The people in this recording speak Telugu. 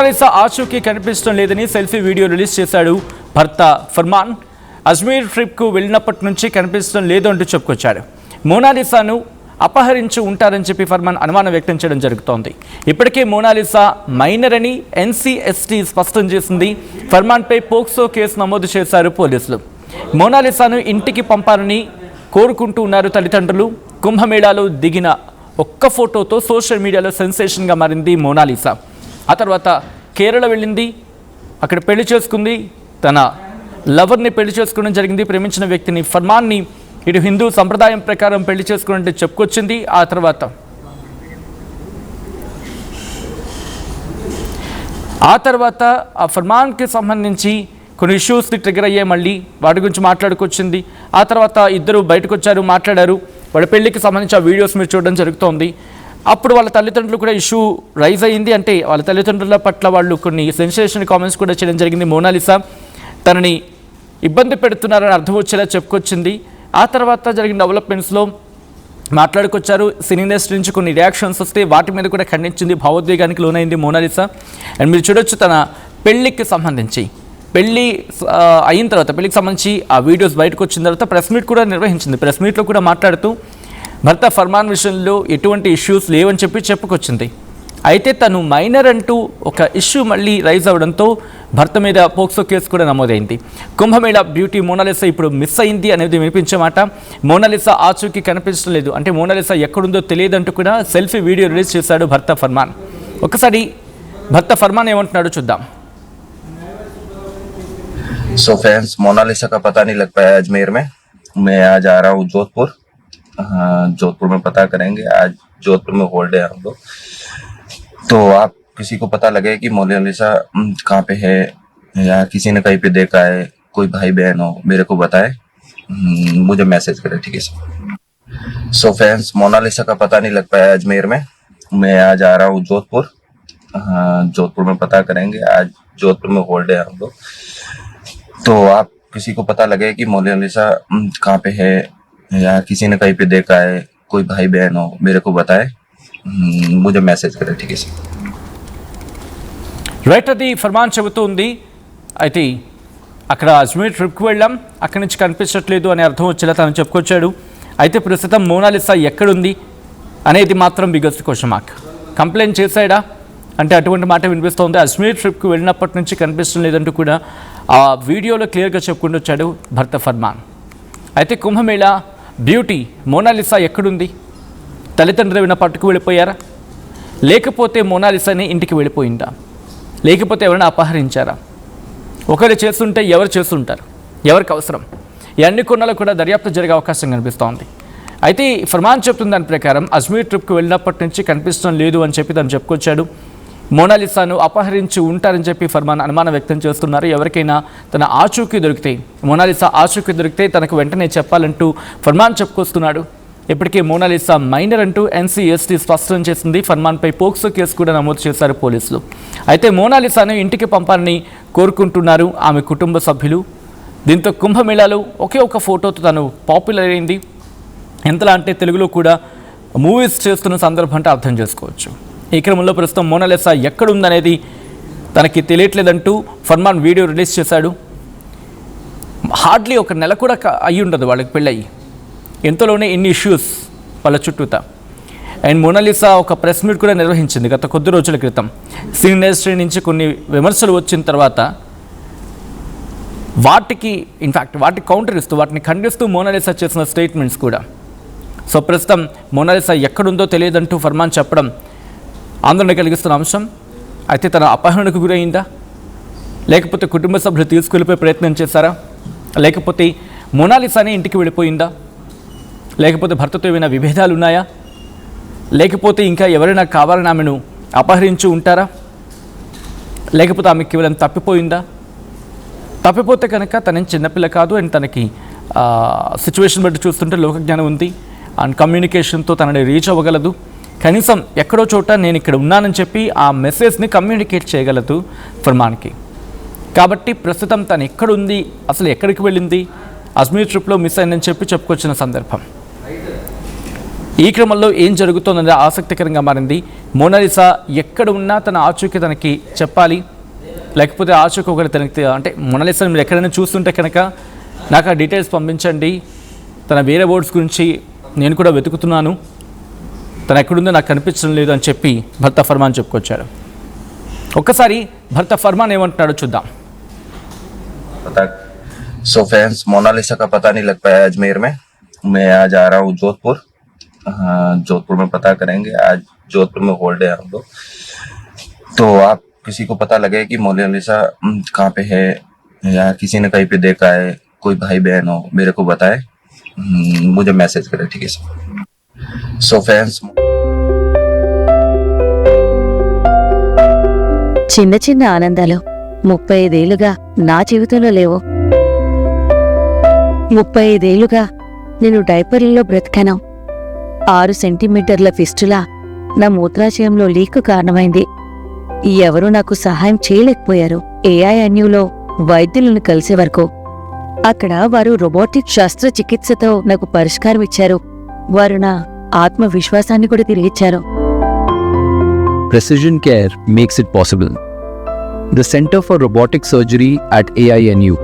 మోనాలిసా ఆచూకీ కనిపించడం లేదని సెల్ఫీ వీడియో రిలీజ్ చేశాడు భర్త ఫర్మాన్. అజ్మీర్ ట్రిప్కు వెళ్ళినప్పటి నుంచి కనిపించడం లేదు అంటూ చెప్పుకొచ్చాడు. మోనాలిసాను అపహరించి ఉంటారని చెప్పి ఫర్మాన్ అనుమానం వ్యక్తం చేయడం జరుగుతోంది. ఇప్పటికే మోనాలిసా మైనర్ అని ఎన్సీఎస్టీ స్పష్టం చేసింది. ఫర్మాన్పై పోక్సో కేసు నమోదు చేశారు పోలీసులు. మోనాలిసాను ఇంటికి పంపాలని కోరుకుంటూ ఉన్నారు తల్లిదండ్రులు. కుంభమేళాలో దిగిన ఒక్క ఫోటోతో సోషల్ మీడియాలో సెన్సేషన్గా మారింది మోనాలిసా. ఆ తర్వాత కేరళ వెళ్ళింది, అక్కడ పెళ్లి చేసుకుంది, తన లవర్ని పెళ్లి చేసుకోవడం జరిగింది. ప్రేమించిన వ్యక్తిని ఫర్మాన్ని ఇటు హిందూ సంప్రదాయం ప్రకారం పెళ్లి చేసుకున్నట్టు చెప్పుకొచ్చింది. ఆ తర్వాత ఆ ఫర్మాన్కి సంబంధించి కొన్ని ఇష్యూస్కి ట్రిగర్ అయ్యాయి. మళ్ళీ వాటి గురించి మాట్లాడుకొచ్చింది. ఆ తర్వాత ఇద్దరు బయటకు వచ్చారు, మాట్లాడారు. వాళ్ళ పెళ్లికి సంబంధించి ఆ వీడియోస్ మీరు చూడడం జరుగుతోంది. అప్పుడు వాళ్ళ తల్లిదండ్రులు కూడా ఇష్యూ రైజ్ అయ్యింది. అంటే వాళ్ళ తల్లిదండ్రుల పట్ల వాళ్ళు కొన్ని సెన్సేషన్ కామెంట్స్ కూడా చేయడం జరిగింది. మోనాలిసా తనని ఇబ్బంది పెడుతున్నారని అర్థం వచ్చేలా చెప్పుకొచ్చింది. ఆ తర్వాత జరిగిన డెవలప్మెంట్స్లో మాట్లాడుకొచ్చారు. సినీ ఇండస్ట్రీ నుంచి కొన్ని రియాక్షన్స్ వస్తే వాటి మీద కూడా ఖండించింది. భావోద్వేగానికి లోనైంది మోనాలిసా. అండ్ మీరు చూడొచ్చు తన పెళ్ళికి సంబంధించి పెళ్ళి అయిన తర్వాత పెళ్ళికి సంబంధించి ఆ వీడియోస్ బయటకు వచ్చిన తర్వాత ప్రెస్ మీట్ కూడా నిర్వహించింది. ప్రెస్ మీట్లో కూడా మాట్లాడుతూ భర్త ఫర్మాన్ విషయంలో ఎటువంటి ఇష్యూస్ లేవని చెప్పి చెప్పుకొచ్చింది. అయితే తను మైనర్ అంటూ ఒక ఇష్యూ మళ్ళీ రైజ్ అవ్వడంతో భర్త మీద పోక్సో కేసు కూడా నమోదైంది. కుంభమేళా బ్యూటీ మోనాలిసా ఇప్పుడు మిస్ అయింది అనేది వినిపించే మాట. మోనాలిసా ఆచూకీ కనిపించడం లేదు, అంటే మోనాలిసా ఎక్కడుందో తెలియదంటూ కూడా సెల్ఫీ వీడియో రిలీజ్ చేశాడు భర్త ఫర్మాన్. ఒకసారి భర్త ఫర్మాన్ ఏమంటున్నాడో చూద్దాం. सो फ्रेंड्स, मोनालिसा का पता नहीं लग पाया अजमेर में. मैं आज आ रहा हूँ जोधपुर. जोधपुर में पता करेंगे. आज जोधपुर में होल्ड है हम लोग. तो आप किसी को पता लगे कि मोनालिसा कहाँ पे है या किसी ने कहीं पे देखा है, कोई भाई बहन हो, मेरे को बताए, मुझे मैसेज करे, ठीक है सर. सो फ्रेंड्स, मोनालिसा का पता नहीं लग पाया अजमेर में. मैं आज आ रहा हूँ जोधपुर. जोधपुर में पता करेंगे. आज जोधपुर में होल्ड है हम लोग. तो आप किसी को पता लगे कि मोनालिसा कहाँ पे है या किसी ने कहीं पे देखा है, कोई भाई बहन हो, मेरे को बताए, मुझे मैसेज करे, ठीक है सर. రైట్, అది ఫర్మాన్ చెబుతుంది. అయితే అక్కడ అజ్మీర్ ట్రిప్కి వెళ్ళాం, అక్కడి నుంచి కనిపించట్లేదు అని అర్థం వచ్చేలా తను చెప్పుకొచ్చాడు. అయితే ప్రస్తుతం మోనాలిసా ఎక్కడుంది అనేది మాత్రం బిగ్గెస్ట్ క్వశ్చన్ మార్క్. కంప్లైంట్ చేశాడా అంటే అటువంటి మాట వినిపిస్తోంది. అజ్మీర్ ట్రిప్కి వెళ్ళినప్పటి నుంచి కనిపించడం లేదంటూ కూడా ఆ వీడియోలో క్లియర్గా చెప్పుకుంటూ వచ్చాడు భర్త ఫర్మాన్. అయితే కుంభమేళా బ్యూటీ మోనాలిసా ఎక్కడుంది? తల్లిదండ్రులు ఏమైనా పట్టుకు వెళ్ళిపోయారా, లేకపోతే మోనాలిసాని ఇంటికి వెళ్ళిపోయిందా, లేకపోతే ఎవరైనా అపహరించారా? ఒకరు చేస్తుంటే ఎవరు చేస్తుంటారు, ఎవరికి అవసరం? ఇవన్నీ కొన్నాళ్ళు కూడా దర్యాప్తు జరిగే అవకాశం కనిపిస్తోంది. అయితే ఫర్మాన్ చెప్తున్న దాని ప్రకారం అజ్మీర్ ట్రిప్కి వెళ్ళినప్పటి నుంచి కనిపించడం లేదు అని చెప్పి తను చెప్పుకొచ్చాడు. మోనాలిసాను అపహరించి ఉంటారని చెప్పి ఫర్మాన్ అనుమానం వ్యక్తం చేస్తున్నారు. ఎవరికైనా తన ఆచూకీ దొరికితే, మోనాలిసా ఆచూకీ దొరికితే తనకు వెంటనే చెప్పాలంటూ ఫర్మాన్ చెప్పుకొస్తున్నాడు. ఇప్పటికే మోనాలిసా మైనర్ అంటూ ఎన్సీఎస్టీ స్పష్టం చేసింది. ఫర్మాన్పై పోక్సో కేసు కూడా నమోదు చేశారు పోలీసులు. అయితే మోనాలిసాను ఇంటికి పంపాలని కోరుకుంటున్నారు ఆమె కుటుంబ సభ్యులు. దీంతో కుంభమేళాలో ఒకే ఒక ఫోటోతో తను పాపులర్ అయింది. ఎంతలా అంటే తెలుగులో కూడా మూవీస్ చేస్తున్న సందర్భం అంటే అర్థం చేసుకోవచ్చు. ఈ క్రమంలో ప్రస్తుతం మోనాలిసా ఎక్కడుందనేది తనకి తెలియట్లేదంటూ ఫర్మాన్ వీడియో రిలీజ్ చేశాడు. హార్డ్లీ ఒక నెల కూడా అయ్యి ఉండదు వాళ్ళకి పెళ్ళయి, ఎంతలోనే ఇన్ని ఇష్యూస్ వాళ్ళ చుట్టూతా. అండ్ మోనాలిసా ఒక ప్రెస్ మీట్ కూడా నిర్వహించింది గత కొద్ది రోజుల క్రితం. సినీ ఇండస్ట్రీ నుంచి కొన్ని విమర్శలు వచ్చిన తర్వాత వాటికి కౌంటర్ ఇస్తూ, వాటిని ఖండిస్తూ మోనాలిసా చేసిన స్టేట్మెంట్స్ కూడా. సో ప్రస్తుతం మోనాలిసా ఎక్కడుందో తెలియదంటూ ఫర్మాన్ చెప్పడం ఆందోళన కలిగిస్తున్న అంశం. అయితే తన అపహరణకు గురైందా, లేకపోతే కుటుంబ సభ్యులు తీసుకెళ్ళిపోయే ప్రయత్నం చేశారా, లేకపోతే మోనాలిసానే ఇంటికి వెళ్ళిపోయిందా, లేకపోతే భర్తతో ఏమైనా విభేదాలు ఉన్నాయా, లేకపోతే ఇంకా ఎవరైనా కావాలని ఆమెను అపహరించి ఉంటారా, లేకపోతే ఆమె కేవలం తప్పిపోయిందా? తప్పిపోతే కనుక తనేం చిన్నపిల్ల కాదు. అండ్ తనకి సిచ్యువేషన్ బట్టి చూస్తుంటే లోకజ్ఞానం ఉంది. అండ్ కమ్యూనికేషన్తో తనని రీచ్ అవ్వగలదు. కనీసం ఎక్కడో చోట నేను ఇక్కడ ఉన్నానని చెప్పి ఆ మెసేజ్ని కమ్యూనికేట్ చేయగలదు ఫర్మాన్కి. కాబట్టి ప్రస్తుతం తను ఎక్కడుంది, అసలు ఎక్కడికి వెళ్ళింది, అజ్మీర్ ట్రిప్లో మిస్ అయిందని చెప్పి చెప్పుకొచ్చిన సందర్భం. ఈ క్రమంలో ఏం జరుగుతోందనేది ఆసక్తికరంగా మారింది. మోనాలిసా ఎక్కడ ఉన్నా తన ఆచూకీ తనకి చెప్పాలి, లేకపోతే ఆచూకీ ఒకటి తనకి, అంటే మోనాలిసాని మీరు ఎక్కడైనా చూస్తుంటే కనుక నాకు ఆ డీటెయిల్స్ పంపించండి, తన వేరే వర్డ్స్ గురించి నేను కూడా వెతుకుతున్నాను, తను ఎక్కడుందో నాకు కనిపించడం లేదు అని చెప్పి భర్త ఫర్మాన్ చెప్పుకొచ్చాడు. ఒక్కసారి భర్త ఫర్మాన్ ఏమంటున్నాడో చూద్దాం. सो फ्रेंड्स, मोनालिसा का पता नहीं लग पाया अजमेर में. मैं आज आ रहा हूँ जोधपुर. जोधपुर में पता करेंगे. आज जोधपुर में होल्ड है हम लोग. तो आप किसी को पता लगे कि मोनालिसा कहाँ पे है या किसी ने कहीं पे देखा है, कोई भाई बहन हो, मेरे को बताए, मुझे मैसेज करे. ठीक है सर. सो फ्रेंड्स, చిన్న చిన్న ఆనందాలు 35 ఏళ్లుగా నా జీవితంలో లేవు. 35 ఏళ్లుగా నేను డైపర్లలో బ్రతికాను. 6 సెంటీమీటర్ల ఫిస్టులా నా మూత్రాశయంలో లీక్ కారణమైంది. ఎవరూ నాకు సహాయం చేయలేకపోయారు. ఏఐఎన్యూలో వైద్యులను కలిసే వరకు. అక్కడ వారు రోబోటిక్ శస్త్రచికిత్సతో నాకు పరిష్కారం ఇచ్చారు. వారు నా ఆత్మవిశ్వాసాన్ని కూడా తిరిగిచ్చారు. Precision Care makes it possible. The Center for Robotic Surgery at AINU